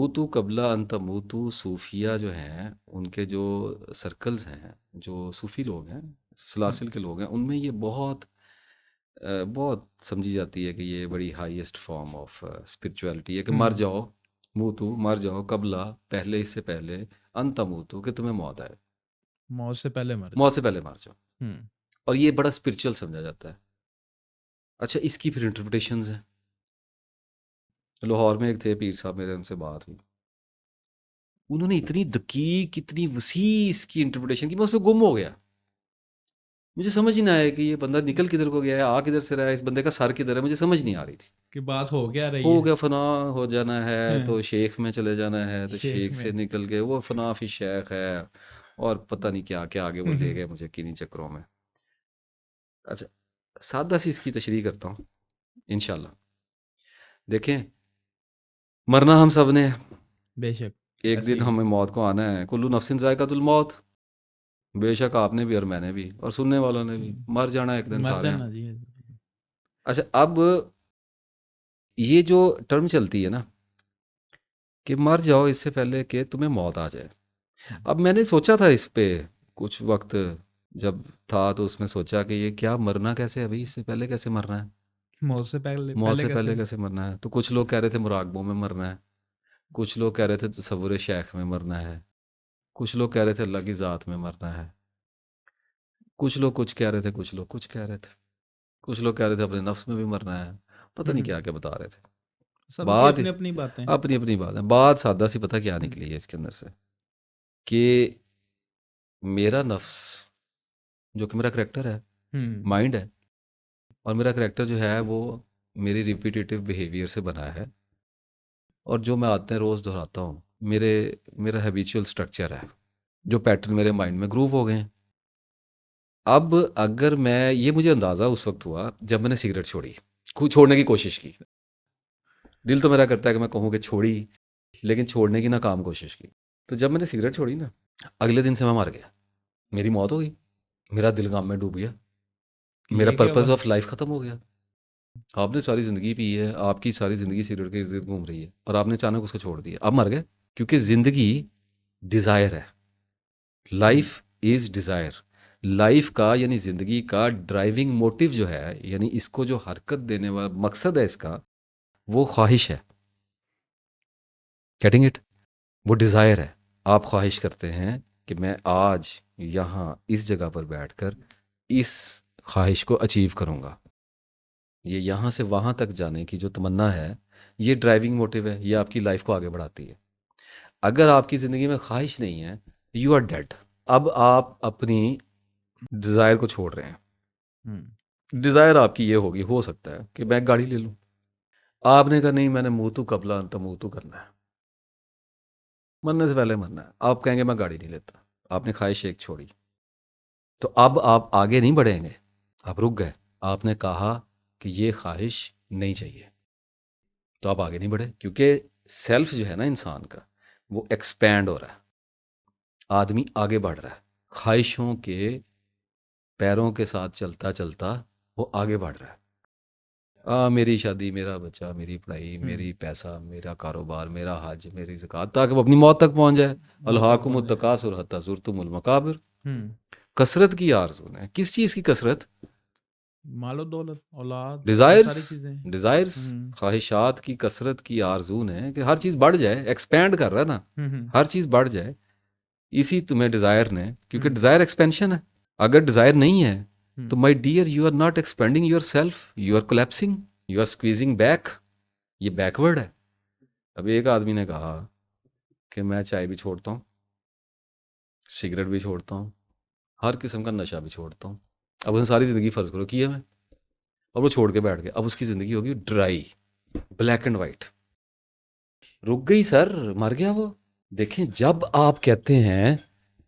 मूतू कबला अन तमूतू सूफिया जो हैं, उनके जो सर्कल्स हैं, जो सूफी लोग हैं, हम्म, सलासिल के लोग हैं, उनमें ये बहुत बहुत समझी जाती है कि ये बड़ी हाईएस्ट फॉर्म ऑफ स्पिरिचुअलिटी है कि मर हम्म, जाओ, मूतू मर जाओ, कबला पहले, इससे पहले, अन तमूतू कि तुम्हें मौत आए, मौत से पहले मर मौत जाओ। से पहले मर जाओ। हम्म। और ये बड़ा स्पिरिचुअल समझा जाता है। अच्छा, इसकी फिर इंटरप्रिटेशंस हैं। लाहौर में एक थे पीर साहब, मेरे उनसे बात हुई, उन्होंने इतनी दकीक, इतनी वसी इसकी इंटरप्रिटेशन की, मैं उसमें गुम हो गया। मुझे समझ ही ना आया कि ये बंदा निकल किधर को गया है, आ किधर से रहा है, इस बंदे का सर किधर है, मुझे समझ नहीं आ रही थी। कि बात हो क्या रही हो है। गया फना, हो जाना है हैं, तो शेख में चले जाना है, तो शेख शेख से में। निकल के वो फना फिर शेख है, और पता नहीं क्या क्या आगे वो ले गए मुझे किन्हीं चक्करों में। अच्छा, सादा सी इसकी तशरीह करता हूँ, इंशाल्लाह। देखें, मरना हम सब ने है। बेशक। एक ऐसे दिन ही। हमें मौत को आना है, कुल्लू नफ्सिन जायकातुल मौत। बेशक आपने भी और मैंने भी और सुनने वालों ने भी मर जाना है एक दिन, मर सारे हैं। जाना जी। अच्छा, अब ये जो टर्म चलती है ना कि मर जाओ इससे पहले कि तुम्हें मौत आ जाए, हम्म, अब मैंने सोचा था इस पे कुछ वक्त जब था, तो उसमें सोचा कि ये क्या, मरना कैसे है भाई, इससे पहले कैसे मरना है, मौत से पहले मौत पहले से कैसे। पहले कैसे मरना है। तो कुछ लोग कह रहे थे मुराकबों में मरना है, कुछ लोग कह रहे थे तसव्वुर शेख में मरना है, कुछ लोग कह रहे थे अल्लाह की ज़ात में मरना है, कुछ लोग कुछ कह रहे थे, कुछ लोग कुछ कह रहे थे, कुछ लोग कह रहे थे अपने नफ्स में भी मरना है, पता नहीं क्या क्या बता रहे थे। सबकी बात अपनी अपनी बातें। अपनी अपनी बात है, बात सादा सी पता क्या हम्म, निकली है इसके अंदर से कि मेरा नफ्स, जो कि मेरा करेक्टर है, हम्म, माइंड है, और मेरा करैक्टर जो है वो मेरी रिपीटेटिव बिहेवियर से बना है, और जो मैं आदतें रोज़ दोहराता हूँ, मेरे मेरा हैबिचुअल स्ट्रक्चर है, जो पैटर्न मेरे माइंड में ग्रूव हो गए हैं। अब अगर मैं, ये मुझे अंदाज़ा उस वक्त हुआ जब मैंने सिगरेट छोड़ी, छोड़ने की कोशिश की। दिल तो मेरा करता है कि मैं कहूँ कि छोड़ी, लेकिन छोड़ने की नाकाम कोशिश की। तो जब मैंने सिगरेट छोड़ी ना, अगले दिन से मैं मर गया, मेरी मौत हो गई, मेरा दिल गम में डूब गया, कि मेरा ये क्या पर्पस हुआ। ऑफ लाइफ ख़त्म हो गया। आपने सारी ज़िंदगी पी है, आपकी सारी ज़िंदगी सिगरेट के इर्द-गिर्द घूम रही है, और आपने अचानक उसको छोड़ दिया, अब मर गए। क्योंकि ज़िंदगी डिज़ायर है, हम्म, लाइफ़ इज़ डिज़ायर। लाइफ़ का यानी ज़िंदगी का ड्राइविंग मोटिव जो है, यानी इसको जो हरकत देने वाला मकसद है इसका, वो ख्वाहिश है। Getting it? वो डिज़ायर है। आप ख्वाहिश करते हैं कि मैं आज यहाँ इस जगह पर बैठकर इस ख्वाहिश को अचीव करूँगा। ये यहाँ से वहाँ तक जाने की जो तमन्ना है, ये ड्राइविंग मोटिव है, ये आपकी लाइफ़ को आगे बढ़ाती है। अगर आपकी ज़िंदगी में ख्वाहिश नहीं है, यू आर डेड। अब आप अपनी डिज़ायर को छोड़ रहे हैं। हम्म, डिज़ायर आपकी ये होगी, हो सकता है कि मैं गाड़ी ले लूँ। आपने कहा नहीं, मैंने मुँह तो कबला अंत मुँह तो करना है, मरने से पहले मरना है। आप कहेंगे मैं गाड़ी नहीं लेता। आपने ख्वाहिश एक छोड़ी, तो अब आप आगे नहीं बढ़ेंगे, आप रुक गए। आपने कहा कि ये ख्वाहिश नहीं चाहिए, तो आप आगे नहीं बढ़े, क्योंकि सेल्फ जो है ना इंसान का, वो एक्सपैंड हो रहा है, आदमी आगे बढ़ रहा है, ख्वाहिशों के पैरों के साथ चलता चलता वो आगे बढ़ रहा है। मेरी शादी, मेरा बच्चा, मेरी पढ़ाई, हम्म। मेरी पैसा, मेरा कारोबार, मेरा हज, मेरी ज़कात, ताकि वो अपनी मौत तक पहुंच जाए। मौत तक पहुंच अल्हाकुमुत जाए। तकासुर हत्ता ज़ुरतुमुल मकाबिर। हम्म। कसरत की आरज़ू है, किस चीज़ की कसरत? मालो दौलत औलाद ये डिज़ायर्स, सारी चीजें। डिज़ायर्स, हम्म, ख्वाहिशात की कसरत की आरज़ू ने कि हर चीज़ बढ़ जाए, एक्सपैंड कर रहा है ना, हम्म, हम्म, हर चीज़ बढ़ जाए। इसी तुम्हें डिज़ायर ने, क्योंकि हम्म, डिज़ायर एक्सपेंशन है। अगर डिज़ायर नहीं है, तो hmm, my dear, you are not expanding yourself, you are collapsing, you are squeezing back. ये बैकवर्ड है। अभी एक आदमी ने कहा कि मैं चाय भी छोड़ता हूँ, सिगरेट भी छोड़ता हूँ, हर किस्म का नशा भी छोड़ता हूँ। अब उसने सारी ज़िंदगी फ़र्ज़ करो की है मैं, और वो छोड़ के बैठ गया। अब उसकी ज़िंदगी होगी ड्राई, ब्लैक एंड वाइट। रुक गई सर, मर गया वो। देखें, जब आप कहते हैं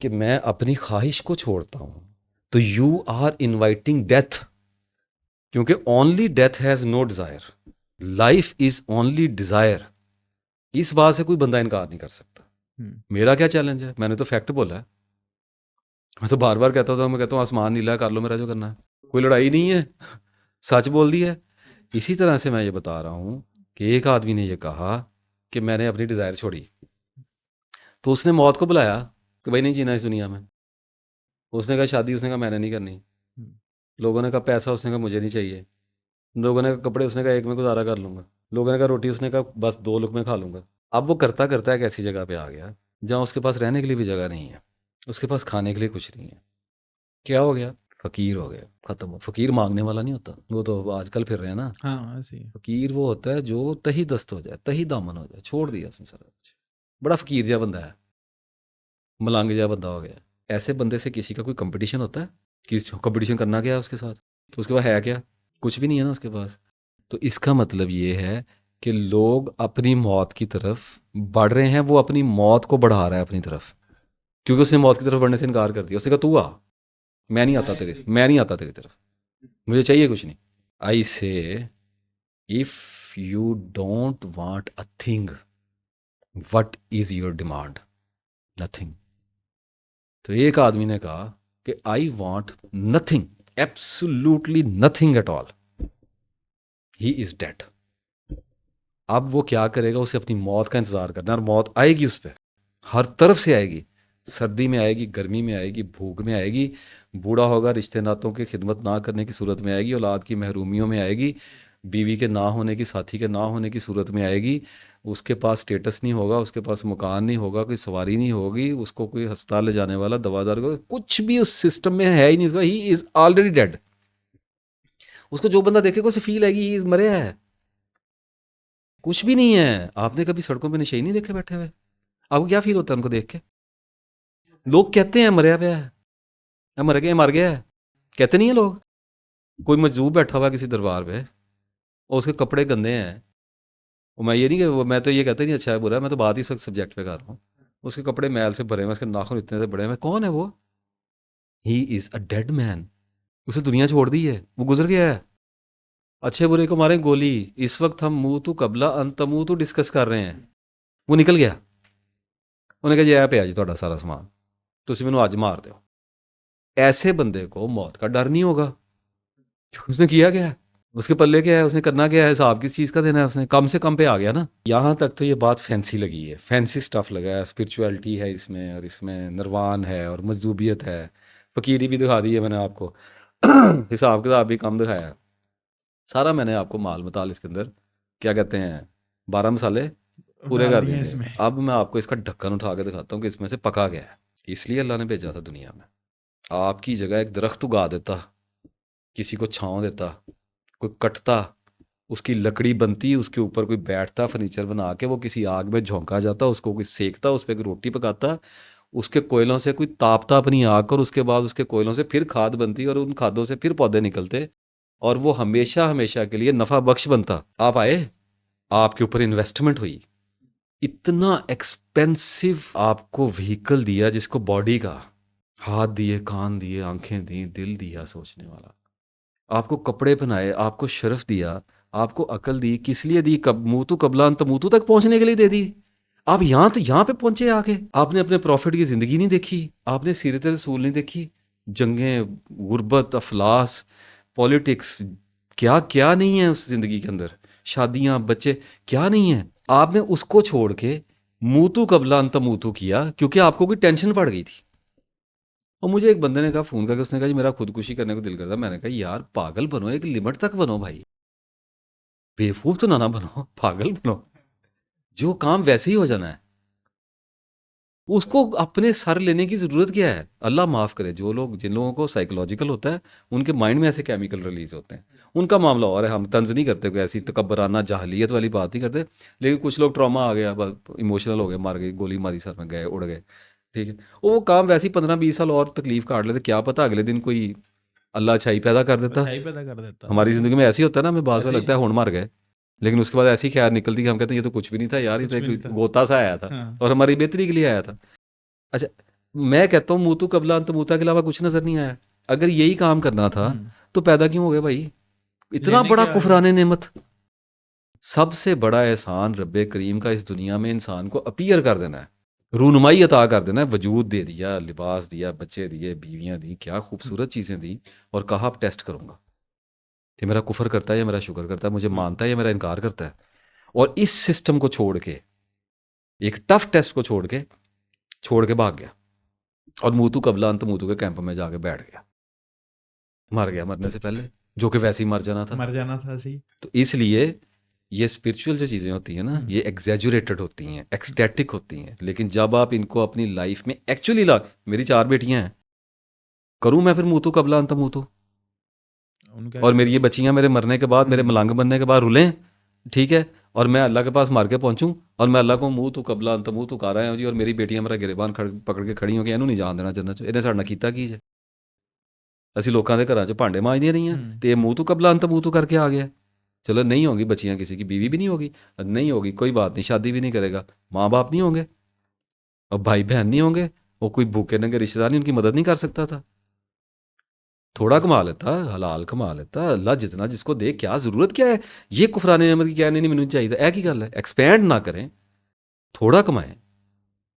कि मैं अपनी ख्वाहिश को छोड़ता हूँ, तो यू आर इनवाइटिंग डेथ, क्योंकि only death has no desire, life is only desire. इस बात से कोई बंदा इनकार नहीं कर सकता। हम्म, मेरा क्या चैलेंज है? मैंने तो फैक्ट बोला है। मैं तो बार बार कहता था, मैं कहता हूँ आसमान नीला है, कर लो मेरा जो करना है, कोई लड़ाई नहीं है, सच बोल दिया है। इसी तरह से मैं ये बता रहा हूँ कि एक आदमी ने ये कहा कि मैंने अपनी डिज़ायर छोड़ी, तो उसने मौत को बुलाया कि भाई नहीं जीना इस दुनिया में। उसने कहा शादी, उसने कहा मैंने नहीं करनी। लोगों ने कहा पैसा, उसने कहा मुझे नहीं चाहिए। लोगों ने कहा कपड़े, उसने कहा एक में गुजारा कर लूँगा। लोगों ने कहा रोटी, उसने कहा बस 2 लुक़्मे खा लूँगा। अब वो करता करता एक ऐसी जगह पे आ गया जहाँ उसके पास रहने के लिए भी जगह नहीं है, उसके पास खाने के लिए कुछ नहीं है। क्या हो गया? फ़कीर हो गया, ख़त्म हो। फ़कीर मांगने वाला नहीं होता, वो तो आजकल फिर रहे हैं ना। हाँ ऐसे ही है। फ़कीर वो होता है जो तही दस्त हो जाए, तही दामन हो जाए, छोड़ दिया उसने सारा कुछ। बड़ा फ़कीर जहा बंदा है, मलंग जहा बंदा हो गया। ऐसे बंदे से किसी का कोई कंपटीशन होता है? किस कंपटीशन करना क्या है उसके साथ? तो उसके पास है क्या? कुछ भी नहीं है ना उसके पास। तो इसका मतलब ये है कि लोग अपनी मौत की तरफ बढ़ रहे हैं, वो अपनी मौत को बढ़ा रहा है अपनी तरफ, क्योंकि उसने मौत की तरफ बढ़ने से इनकार कर दिया। उसने कहा तू आ, मैं नहीं आता तेरी तरफ, मुझे चाहिए कुछ नहीं। आई से if you don't want a thing, what is your demand? Nothing. तो एक आदमी ने कहा कि I want nothing, absolutely nothing at all, he is dead. अब वो क्या करेगा? उसे अपनी मौत का इंतजार करना है, और मौत आएगी उस पर, हर तरफ से आएगी। सर्दी में आएगी, गर्मी में आएगी, भूख में आएगी, बूढ़ा होगा रिश्ते नातों की खिदमत ना करने की सूरत में आएगी, औलाद की महरूमियों में आएगी, बीवी के ना होने की, साथी के ना होने की सूरत में आएगी। उसके पास स्टेटस नहीं होगा, उसके पास मकान नहीं होगा, कोई सवारी नहीं होगी, उसको कोई अस्पताल ले जाने वाला, दवादार को कुछ भी उस सिस्टम में है ही नहीं। उसका ही इज़ ऑलरेडी डेड। उसको जो बंदा देखेगा उसे फील आएगी ही मरे है, कुछ भी नहीं है। आपने कभी सड़कों पे नशे नहीं देखे बैठे हुए? आपको क्या फील होता है उनको देख के? लोग कहते हैं मरया पिया है, मर गया, मर गया है, कहते नहीं है लोग। कोई मजदूर बैठा हुआ है किसी दरबार पे और उसके कपड़े गंदे हैं, और मैं ये नहीं कि मैं तो ये कहता ही नहीं अच्छा है बुरा है, मैं तो बात ही सब्जेक्ट पे कर रहा हूँ। उसके कपड़े मैल से भरे हुए, उसके नाखून इतने से बड़े हुए, कौन है वो? He is a dead man. उसे दुनिया छोड़ दी है, वो गुजर गया है। अच्छे बुरे को मारे गोली, इस वक्त हम मुंह तू कबला अंतमू तू डिस्कस कर रहे हैं। वो निकल गया, उन्हें कहा जी पे आ जी ਤੁਹਾਡਾ सारा समान, तुम मैनू अज मार दो। ऐसे बंदे को मौत का डर नहीं होगा, क्योंकि उसने किया क्या है, उसके पल्ले क्या है, उसने करना क्या है, हिसाब किस चीज़ का देना है, उसने कम से कम पे आ गया ना। यहाँ तक तो ये बात फैंसी लगी है, फैंसी स्टफ लगा है, स्पिरिचुअलिटी है इसमें, और इसमें निर्वाण है और मजदूबियत है, फ़कीरी भी दिखा दी है मैंने आपको, हिसाब किताब भी कम दिखाया है। सारा मैंने आपको माल मताल इसके अंदर क्या कहते हैं 12 मसाले पूरे डाल कर दिए दिए थे। इसमें। अब मैं आपको इसका ढक्कन उठा के दिखाता हूँ कि इसमें से पका गया है। इसलिए अल्लाह ने भेजा था दुनिया में, आपकी जगह एक दरख्त उगा देता, किसी को छाँव देता, कोई कटता, उसकी लकड़ी बनती, उसके ऊपर कोई बैठता फर्नीचर बना के, वो किसी आग में झोंका जाता, उसको कोई सेकता, उस पर कोई रोटी पकाता, उसके कोयलों से कोई तापता अपनी आग को, और उसके बाद उसके कोयलों से फिर खाद बनती, और उन खादों से फिर पौधे निकलते, और वो हमेशा हमेशा के लिए नफ़ा बख्श बनता। आप आए, आपके ऊपर इन्वेस्टमेंट हुई, इतना एक्सपेंसिव आपको व्हीकल दिया, जिसको बॉडी का, हाथ दिए, कान दिए, आंखें दी, दिल दिया सोचने वाला, आपको कपड़े पहनाए, आपको शर्फ दिया, आपको अकल दी, किस लिए दी? कब मूतू कबला अंत मूतू तक पहुंचने के लिए दे दी। आप यहाँ पे पहुंचे आके, आपने अपने प्रॉफिट की ज़िंदगी नहीं देखी, आपने सीरत रसूल नहीं देखी, जंगें, गुर्बत, अफलास, पॉलिटिक्स, क्या क्या नहीं है उस ज़िंदगी के अंदर, शादियाँ, बच्चे, क्या नहीं है। आपने उसको छोड़ के मूतू कबला अंत मूतू किया, क्योंकि आपको कोई टेंशन पड़ गई थी। और मुझे एक बंदे ने कहा, फ़ोन करके, उसने कहा जी मेरा खुदकुशी करने को दिल करता। मैंने कहा यार पागल बनो, एक लिमिट तक बनो भाई, बेवकूफ़ तो ना बनो, पागल बनो। जो काम वैसे ही हो जाना है, उसको अपने सर लेने की ज़रूरत क्या है? अल्लाह माफ़ करे, जो लोग, जिन लोगों को साइकोलॉजिकल होता है, उनके माइंड में ऐसे केमिकल रिलीज़ होते हैं, उनका मामला और है। हम तंज नहीं करते, कोई ऐसी तकब्बराना जाहलियत वाली बात नहीं करते, लेकिन कुछ लोग ट्रॉमा आ गया, इमोशनल हो गए, मार गई, गोली मारी, सर में गए, उड़ गए, ठीक है। वो काम वैसे ही 15-20 साल और तकलीफ काट लेते, क्या पता अगले दिन कोई अल्लाह अच्छाई पैदा कर देता। अच्छाई पैदा कर देता, हमारी बिल्कुल। ज़िंदगी में ऐसे ही होता है ना, हमें बात ऐसे ही लगता है है। होड़ मार गए, लेकिन उसके बाद ऐसी खैर निकलती कि हम कहते हैं ये तो कुछ भी नहीं था यार, ये कुछ तो भी नहीं एक था। गोता सा आया था, हाँ। और हमारी बेहतरी के लिए आया था। अच्छा, मैं कहता हूँ मूतू कबला अंत मूता के अलावा कुछ नज़र नहीं आया। अगर यही काम करना था हुँ। तो पैदा क्यों हो गए भाई? इतना लेने बड़ा क्या आए? कुफराने नेमत। सबसे बड़ा एहसान रब्बे करीम का इस दुनिया में इंसान को अपीयर कर देना है, रूनुमाई अता कर देना है, वजूद दे दिया, लिबास दिया, बच्चे दिए, बीवियां दी, क्या हुँ, खूबसूरत चीज़ें दी, और कहा अब टेस्ट करूंगा कि मेरा कुफर करता है या मेरा शुक्र करता है, मुझे बिल्कुल। मानता है या मेरा इनकार करता है। और इस सिस्टम को छोड़ के एक टफ टेस्ट को छोड़ के भाग गया और मूतू कबला अंत मूतू के कैंप में जाके बैठ गया, मर गया मरने से पहले, जो कि वैसे ही मर जाना था सही। तो इसलिए ये स्पिरिचुअल जो चीज़ें होती हैं ना, ये एग्जैजुरेटेड होती हैं, एक्सटैटिक होती हैं, लेकिन जब आप इनको अपनी लाइफ में एक्चुअली ला, मेरी 4 बेटियां हैं, करूं मैं फिर मूतू कबला अंत मूतू, और मेरी ये बच्चियां मेरे मरने के बाद, मेरे मलंग बनने के बाद रुलें, ठीक है, और मैं अल्लाह के पास मार के पहुंचूं और मैं अल्लाह को मुंह तू कबला अंत मुंह तू कर रहा हूं जी, और मेरी बेटियां मेरा गिरेबान पकड़ के खड़ी हो कि ਇਹਨੂੰ नहीं जान देना जन्नत 'ਚ, ਇਹਨੇ ਸਾਡੇ ਨਾਲ ਕੀਤਾ ਕੀ ਜੇ, ਅਸੀਂ ਲੋਕਾਂ ਦੇ ਘਰਾਂ 'ਚ ਭਾਂਡੇ ਮਾਂਜਦੀਆਂ ਰਹੀਆਂ ਤੇ ਇਹ ਮੂੰਹ ਤੂ कबला अंत मुंह तू करके आ गया। चलो नहीं होगी बच्चियां, किसी की बीवी भी नहीं होगी, नहीं होगी कोई बात नहीं, शादी भी नहीं करेगा, माँ बाप नहीं होंगे और भाई बहन नहीं होंगे, वो कोई भूखे नंगे रिश्तेदार नहीं, उनकी मदद नहीं कर सकता था, थोड़ा कमा लेता, हलाल कमा लेता, अल्लाह जितना जिसको दे, क्या ज़रूरत क्या है ये कुफरान नेमत की, क्या नहीं मैनू चाहिए, ऐ की गल है, एक्सपैंड ना करें, थोड़ा कमाएं,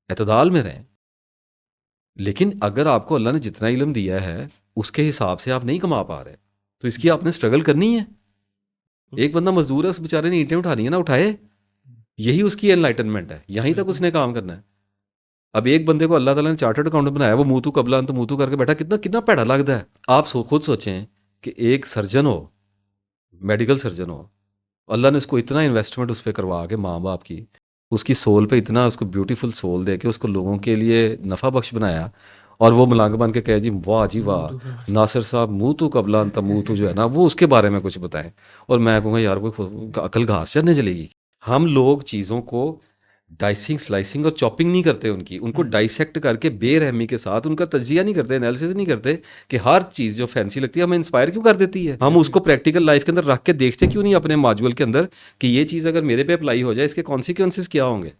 एतदाल में रहें, लेकिन अगर आपको अल्लाह ने जितना इल्म दिया है उसके हिसाब से आप नहीं कमा पा रहे तो इसकी आपने स्ट्रगल करनी है। एक बंदा मजदूर है, उस बेचारे ने ईंटें उठा ली है ना, उठाए, यही उसकी एनलाइटनमेंट है, यहीं तक उसने काम करना है। अब एक बंदे को अल्लाह ताला ने चार्टर्ड अकाउंटेंट बनाया, वो मुंह तू कबला अंत मुंह तू करके बैठा, कितना कितना पैड़ा लगता है। आप खुद सोचें कि एक सर्जन हो, मेडिकल सर्जन हो, अल्लाह ने उसको इतना इन्वेस्टमेंट उस पर करवा के, माँ बाप की उसकी सोल पे इतना उसको ब्यूटीफुल सोल दे के उसको लोगों के लिए नफ़ा बख्श बनाया, और वो मलंग बन के कहे जी वाह जी वाह नासिर साहब मुंह तू कबला अंत मुंह तू जो है ना, वो उसके बारे में कुछ बताएं, और मैं कहूँगा यार कोई अकल घास चढ़ने चलेगी। हम लोग चीज़ों को डाइसिंग स्लाइसिंग और चॉपिंग नहीं करते, उनको डाइसेक्ट करके बेरहमी के साथ उनका तजिया नहीं करते, एनालिसिस नहीं करते कि हर चीज़ जो फैंसी लगती है हमें इंस्पायर क्यों कर देती है, हम उसको प्रैक्टिकल लाइफ के अंदर रख के देखते क्यों नहीं अपने माजुअल के अंदर कि ये चीज़ अगर मेरे पे अप्लाई हो जाए इसके कॉन्सिक्वेंसेस क्या होंगे।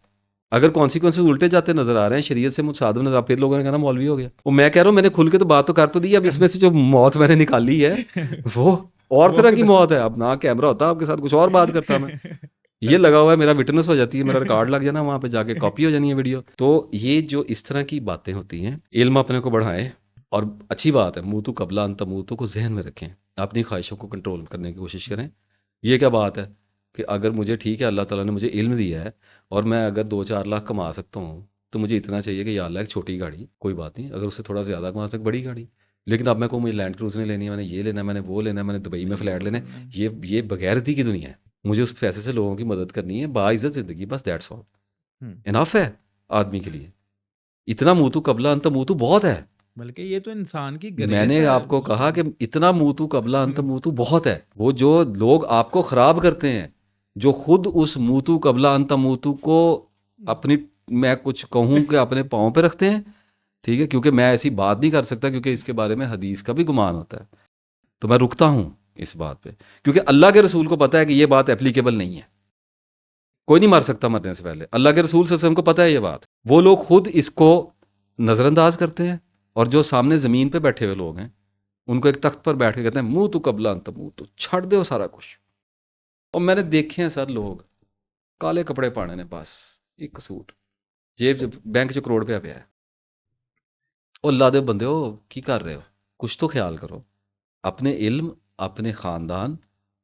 अगर कॉन्सिक्वेंसेस उल्टे जाते नजर आ रहे हैं, शरीयत से मुसादम नजर, फिर लोगों ने कहना मौलवी हो गया। वो मैं कह रहा हूँ मैंने खुल के तो बात तो कर तो दी, अब इसमें से जो मौत मैंने निकाली है वो और तरह की मौत है। अब ना कैमरा होता आपके साथ कुछ और बात करता मैं, ये लगा हुआ है, मेरा विटनेस हो जाती है, मेरा रिकॉर्ड लग जाना वहाँ पे जाके, कॉपी हो जानी है वीडियो। तो ये जो इस तरह की बातें होती हैं, इल्म अपने को बढ़ाएं, और अच्छी बात है मुँह तू कबला अंत मुँह तू को जहन में रखें, अपनी ख्वाहिशों को कंट्रोल करने की कोशिश करें। ये क्या बात है कि अगर मुझे, ठीक है अल्लाह ताला ने मुझे इल्म दिया है और मैं अगर 2-4 लाख कमा सकता हूँ तो मुझे इतना चाहिए कि या अल्लाह एक छोटी गाड़ी, कोई बात नहीं, अगर उससे थोड़ा ज़्यादा कमा सकता बड़ी गाड़ी, लेकिन अब मैं कहूँ मुझे लैंड क्रूज़ नहीं लेनी है, मैंने ये लेना है, मैंने वो लेना है, मैंने दुबई में फ्लैट लेना है, ये बगैरती की दुनिया है। मुझे उस पैसे से लोगों की मदद करनी है, बाइज़्ज़त ज़िंदगी, बस दैट्स ऑल, इनफ है आदमी के लिए। इतना मुँह तू कबला अंत मुँह तू बहुत है, बल्कि ये तो इंसान की ग्रेस मैंने है। आपको कहा कि इतना मुँह तू कबला अंत मुँह तू बहुत है। वो जो लोग आपको ख़राब करते हैं, जो खुद उस मुँह तू कबला अंत मुँह तू को अपनी, मैं कुछ कहूँ कि अपने पाँव पे रखते हैं, ठीक है, क्योंकि मैं ऐसी बात नहीं कर सकता क्योंकि इसके बारे में हदीस का भी गुमान होता है, तो मैं रुकता हूँ इस बात पे, क्योंकि अल्लाह के रसूल को पता है कि ये बात एप्लीकेबल नहीं है, कोई नहीं मर सकता मरने से पहले, अल्लाह के रसूल सल्लल्लाहु अलैहि वसल्लम को पता है ये बात। वो लोग खुद इसको नज़रअंदाज करते हैं, और जो सामने ज़मीन पे बैठे हुए लोग हैं उनको एक तख्त पर बैठ के कहते हैं मुँह तू कबला अंत मुँह तू छड़ दो सारा कुछ। और मैंने देखे हैं सर लोग काले कपड़े पाने ने, बस एक सूट, जेब च बैंक च करोड़ रुपया पिया है, और ला दे बंदे हो की कर रहे हो, कुछ तो ख्याल करो, अपने इल्म, अपने ख़ानदान,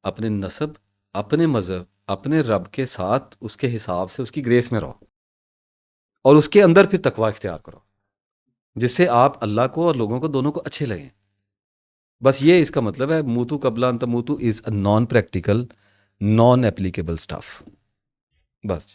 अपने नस्ब, अपने मज़हब, अपने रब के साथ उसके हिसाब से उसकी ग्रेस में रहो, और उसके अंदर फिर तकवा इख्तियार करो, जिससे आप अल्लाह को और लोगों को दोनों को अच्छे लगें। बस ये इसका मतलब है। मूतू कबला अंत मूतू is a non practical, non applicable stuff, बस।